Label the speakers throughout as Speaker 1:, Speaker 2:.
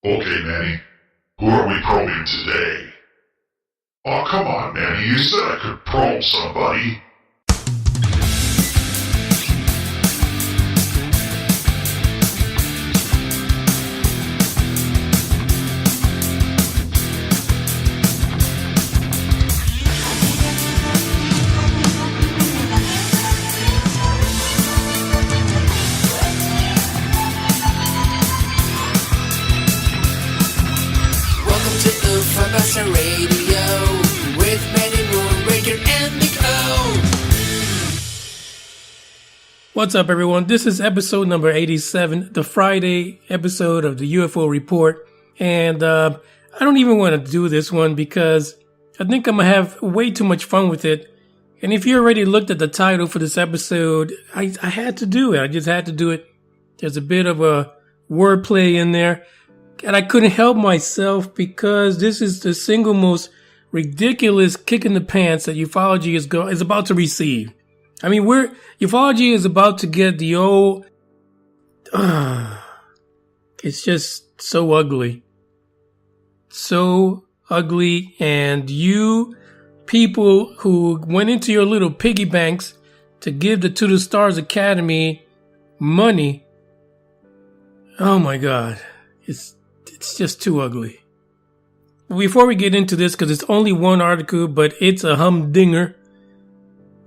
Speaker 1: Okay, Manny. Who are we probing today? Oh, come on, Manny. You said I could probe somebody.
Speaker 2: Radio with Manny Moonraker and Nico.
Speaker 3: What's up, everyone? This is episode number 87, the Friday episode of the UFO Report. And I don't even want to do this one because I think I'm going to have way too much fun with it. And if you already looked at the title for this episode, I had to do it. I just had to do it. There's a bit of a wordplay in there. And I couldn't help myself because this is the single most ridiculous kick in the pants that ufology is about to receive. I mean, ufology is about to get the old. It's just so ugly, and you people who went into your little piggy banks to give the To the Stars Academy money. Oh my God, it's just too ugly. Before we get into this, because it's only one article, but it's a humdinger,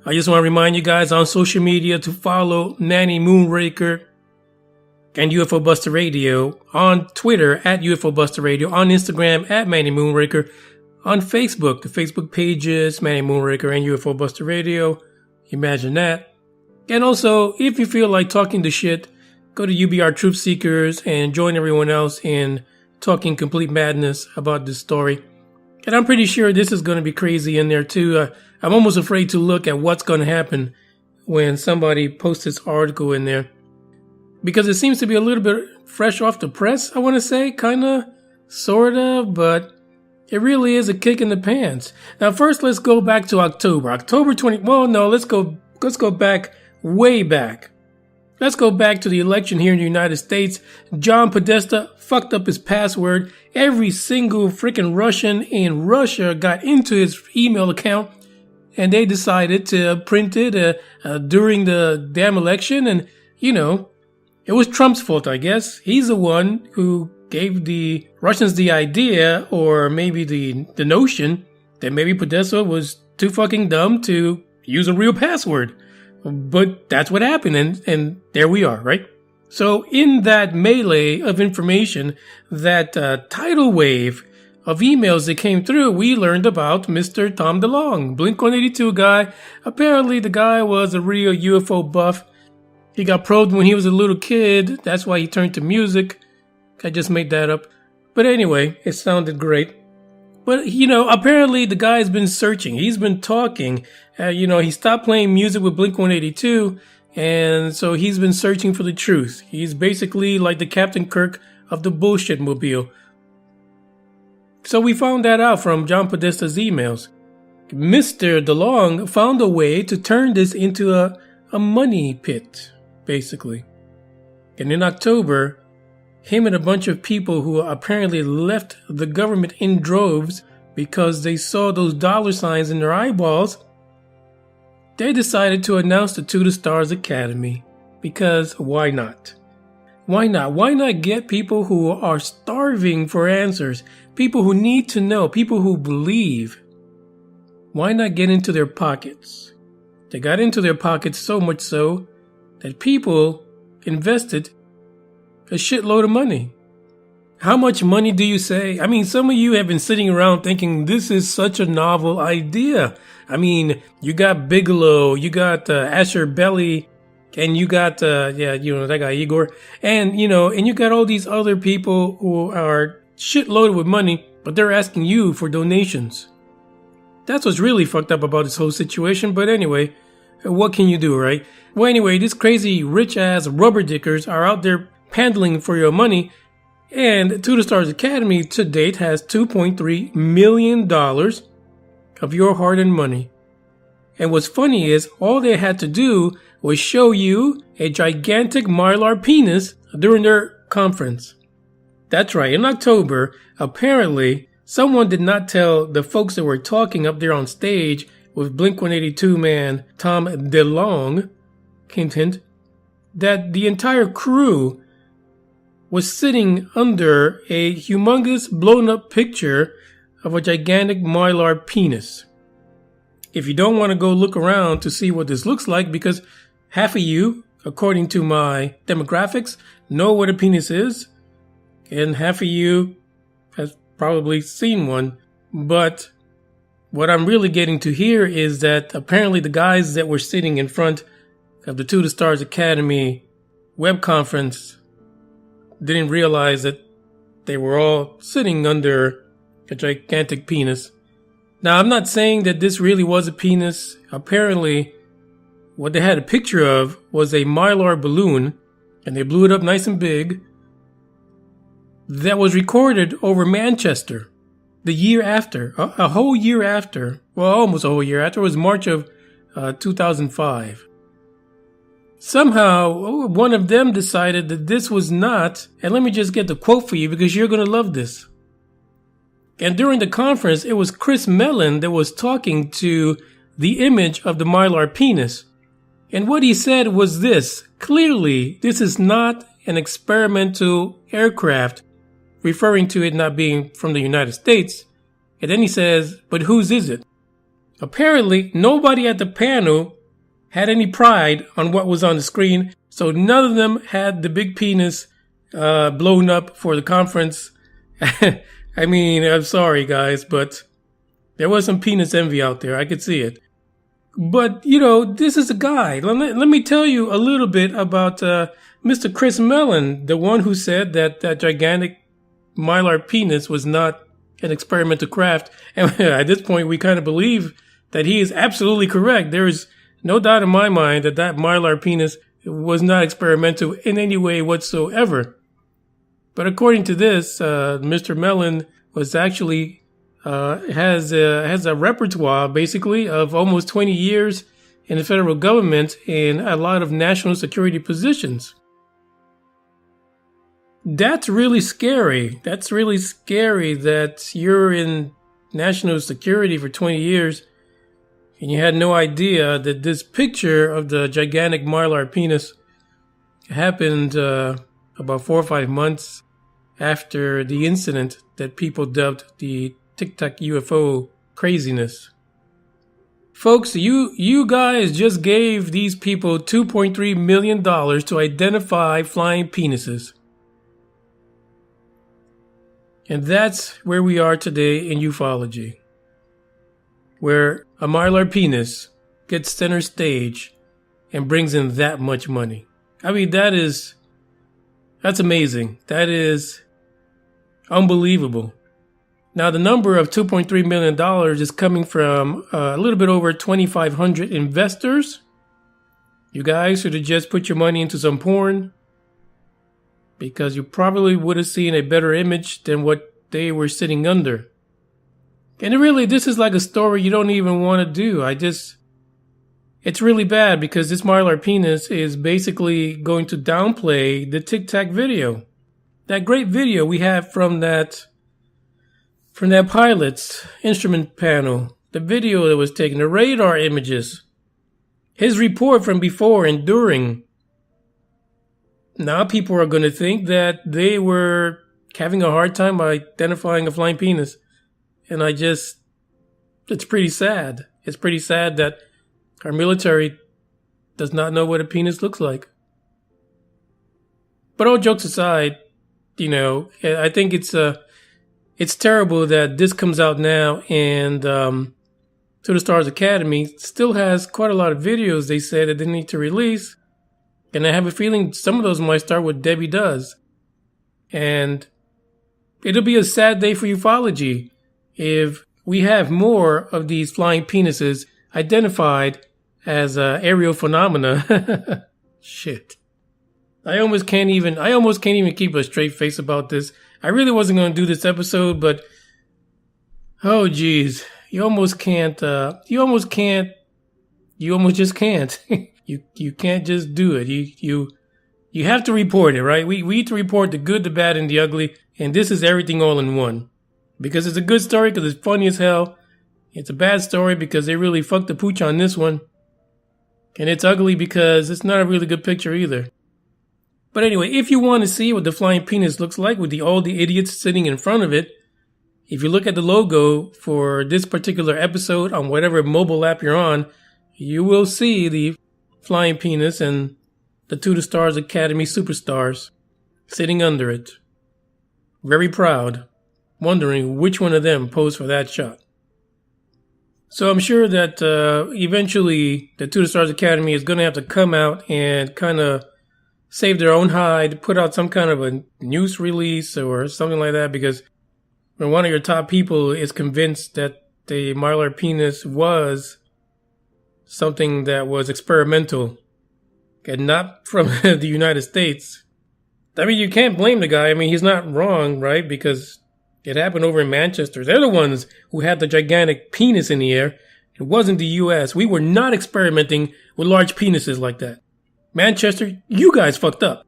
Speaker 3: I just want to remind you guys on social media to follow Manny Moonraker and UFO Buster Radio, on Twitter at UFO Buster Radio, on Instagram at Manny Moonraker, on Facebook, the Facebook pages Manny Moonraker and UFO Buster Radio. Imagine that. And also, if you feel like talking the shit, go to UBR Truth Seekers and join everyone else in talking complete madness about this story. And I'm pretty sure this is going to be crazy in there too. I'm almost afraid to look at what's going to happen when somebody posts this article in there, because it seems to be a little bit fresh off the press, I want to say, kind of, sort of, but it really is a kick in the pants. Now, first, let's go back to October 20. Well, no, let's go back, way back. Let's go back to the election here in the United States. John Podesta fucked up his password. Every single freaking Russian in Russia got into his email account, and they decided to print it during the damn election. And, you know, it was Trump's fault, I guess. He's the one who gave the Russians the idea, or maybe the notion, that maybe Podesta was too fucking dumb to use a real password. But that's what happened, and there we are, right? So in that melee of information, that tidal wave of emails that came through, we learned about Mr. Tom DeLonge, Blink-182 guy. Apparently the guy was a real UFO buff. He got probed when he was a little kid. That's why he turned to music. I just made that up. But anyway, it sounded great. But, you know, apparently the guy's been searching. He's been talking. He stopped playing music with Blink-182, and so he's been searching for the truth. He's basically like the Captain Kirk of the bullshit mobile. So we found that out from John Podesta's emails. Mr. DeLonge found a way to turn this into a money pit, basically. And in October, him and a bunch of people who apparently left the government in droves because they saw those dollar signs in their eyeballs, they decided to announce the To the Stars Academy. Because why not? Why not? Why not get people who are starving for answers, people who need to know, people who believe? Why not get into their pockets? They got into their pockets so much so that people invested a shitload of money. How much money do you say? I mean, some of you have been sitting around thinking this is such a novel idea. I mean, you got Bigelow, you got Asher Belly, and you got, that guy Igor, and you got all these other people who are shitloaded with money, but they're asking you for donations. That's what's really fucked up about this whole situation. But anyway, what can you do, right? Well, anyway, these crazy rich-ass rubber dickers are out there handling for your money, and To the Stars Academy to date has $2.3 million of your hard-earned money. And what's funny is all they had to do was show you a gigantic Mylar penis during their conference. That's right. In October, apparently, someone did not tell the folks that were talking up there on stage with Blink-182 man Tom DeLonge, hint, hint, that the entire crew was sitting under a humongous blown-up picture of a gigantic Mylar penis. If you don't want to go look around to see what this looks like, because half of you, according to my demographics, know what a penis is, and half of you has probably seen one. But what I'm really getting to here is that apparently the guys that were sitting in front of the To the Stars Academy web conference didn't realize that they were all sitting under a gigantic penis. Now, I'm not saying that this really was a penis. Apparently, what they had a picture of was a Mylar balloon, and they blew it up nice and big, that was recorded over Manchester the year after, a whole year after, well, almost a whole year after. It was March of 2005. Somehow, one of them decided that this was not, and let me just get the quote for you because you're going to love this. And during the conference, it was Chris Mellon that was talking to the image of the Mylar penis. And what he said was this: clearly, this is not an experimental aircraft, referring to it not being from the United States. And then he says, but whose is it? Apparently, nobody at the panel had any pride on what was on the screen, so none of them had the big penis blown up for the conference. I mean, I'm sorry, guys, but there was some penis envy out there. I could see it. But, you know, this is a guy. Let me tell you a little bit about Mr. Chris Mellon, the one who said that that gigantic Mylar penis was not an experimental craft. And at this point, we kind of believe that he is absolutely correct. There is no doubt in my mind that that Mylar penis was not experimental in any way whatsoever. But according to this, Mr. Mellon was actually has a repertoire basically of almost 20 years in the federal government in a lot of national security positions. That's really scary. That's really scary that you're in national security for 20 years and you had no idea that this picture of the gigantic Mylar penis happened about 4 or 5 months after the incident that people dubbed the TikTok UFO craziness. Folks, you guys just gave these people $2.3 million to identify flying penises. And that's where we are today in ufology, where a Mylar penis gets center stage and brings in that much money. I mean, that's amazing. That is unbelievable. Now, the number of $2.3 million is coming from a little bit over 2,500 investors. You guys should have just put your money into some porn, because you probably would have seen a better image than what they were sitting under. And really, this is like a story you don't even want to do. It's really bad because this Mylar penis is basically going to downplay the Tic Tac video. That great video we have from that pilot's instrument panel, the video that was taken, the radar images, his report from before and during. Now people are going to think that they were having a hard time identifying a flying penis. And it's pretty sad. It's pretty sad that our military does not know what a penis looks like. But all jokes aside, you know, I think it's terrible that this comes out now, and To the Stars Academy still has quite a lot of videos they said that they need to release. And I have a feeling some of those might start with Debbie Does. And it'll be a sad day for ufology if we have more of these flying penises identified as aerial phenomena. Shit. I almost can't even keep a straight face about this. I really wasn't going to do this episode, but oh geez, you almost just can't. You can't just do it. You have to report it, right? We need to report the good, the bad, and the ugly. And this is everything all in one. Because it's a good story because it's funny as hell. It's a bad story because they really fucked the pooch on this one. And it's ugly because it's not a really good picture either. But anyway, if you want to see what the flying penis looks like with all the idiots sitting in front of it, if you look at the logo for this particular episode on whatever mobile app you're on, you will see the flying penis and the To the Stars Academy superstars sitting under it. Very proud, wondering which one of them posed for that shot. So I'm sure that eventually the To the Stars Academy is going to have to come out and kind of save their own hide, put out some kind of a news release or something like that, because when one of your top people is convinced that the Mylar penis was something that was experimental and not from the United States, I mean, you can't blame the guy. I mean, he's not wrong, right? Because it happened over in Manchester. They're the ones who had the gigantic penis in the air. It wasn't the U.S. We were not experimenting with large penises like that. Manchester, you guys fucked up.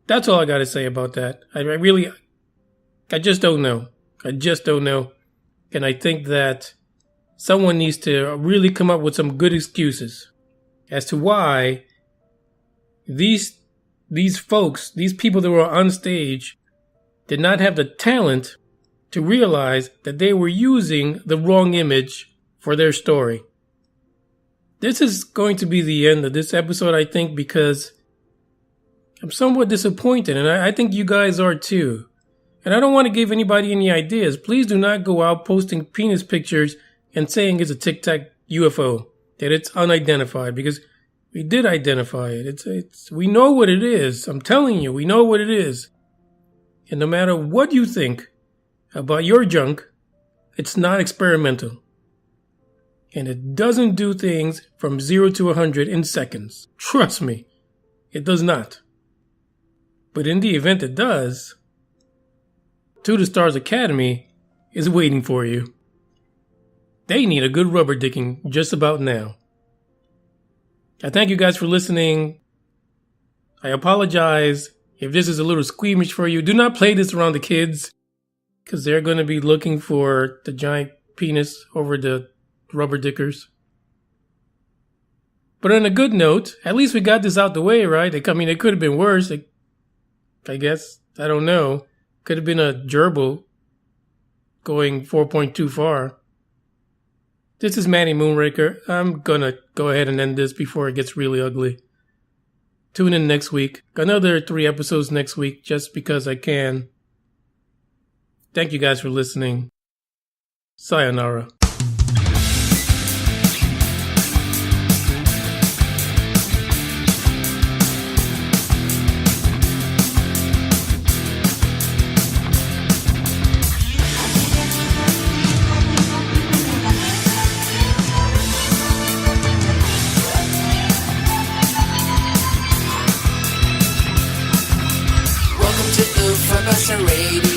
Speaker 3: That's all I got to say about that. I just don't know. I just don't know. And I think that someone needs to really come up with some good excuses as to why these folks, these people that were on stage, did not have the talent to realize that they were using the wrong image for their story. This is going to be the end of this episode, I think, because I'm somewhat disappointed, and I think you guys are too. And I don't want to give anybody any ideas. Please do not go out posting penis pictures and saying it's a Tic Tac UFO, that it's unidentified, because we did identify it. We know what it is. I'm telling you, we know what it is. And no matter what you think about your junk, it's not experimental. And it doesn't do things from 0 to 100 in seconds. Trust me, it does not. But in the event it does, To the Stars Academy is waiting for you. They need a good rubber dicking just about now. I thank you guys for listening. I apologize if this is a little squeamish for you. Do not play this around the kids, because they're going to be looking for the giant penis over the rubber dickers. But on a good note, at least we got this out the way, right? I mean, it could have been worse. I guess. I don't know. Could have been a gerbil going 4.2 far. This is Manny Moonraker. I'm gonna go ahead and end this before it gets really ugly. Tune in next week. Another 3 episodes next week, just because I can. Thank you guys for listening. Sayonara.
Speaker 2: Welcome to UFO Radio.